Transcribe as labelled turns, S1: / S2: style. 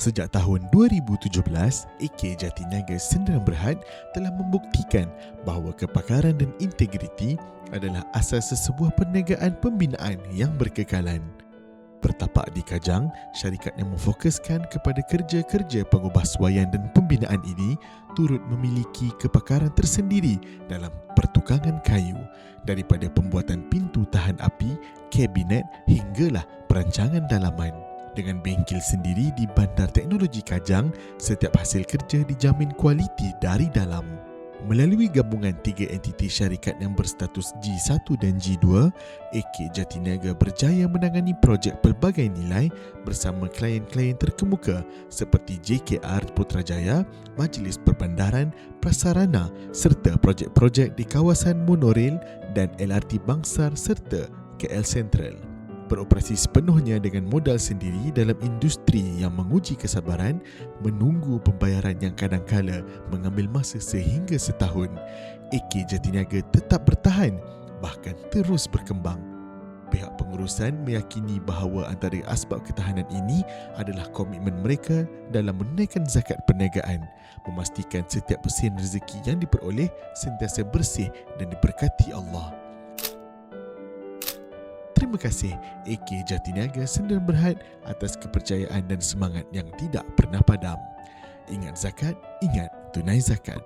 S1: Sejak tahun 2017, AK Jatiniaga Sdn Bhd telah membuktikan bahawa kepakaran dan integriti adalah asas sesebuah perniagaan pembinaan yang berkekalan. Bertapak di Kajang, syarikat yang memfokuskan kepada kerja-kerja pengubahsuaian dan pembinaan ini turut memiliki kepakaran tersendiri dalam pertukangan kayu, daripada pembuatan pintu tahan api, kabinet hinggalah perancangan dalaman. Dengan bengkel sendiri di Bandar Teknologi Kajang, setiap hasil kerja dijamin kualiti dari dalam. Melalui gabungan 3 entiti syarikat yang berstatus G1 dan G2, AK Jatiniaga berjaya menangani projek pelbagai nilai bersama klien-klien terkemuka seperti JKR Putrajaya, Majlis Perbandaran, Prasarana serta projek-projek di kawasan monorail dan LRT Bangsar serta KL Sentral. Beroperasi sepenuhnya dengan modal sendiri dalam industri yang menguji kesabaran, menunggu pembayaran yang kadangkala mengambil masa sehingga setahun, AK Jatiniaga tetap bertahan, bahkan terus berkembang. Pihak pengurusan meyakini bahawa antara asbab ketahanan ini adalah komitmen mereka dalam menunaikan zakat perniagaan, memastikan setiap sen rezeki yang diperoleh sentiasa bersih dan diberkati Allah. Terima kasih AK Jatiniaga Sdn Bhd atas kepercayaan dan semangat yang tidak pernah padam. Ingat zakat, ingat tunai zakat.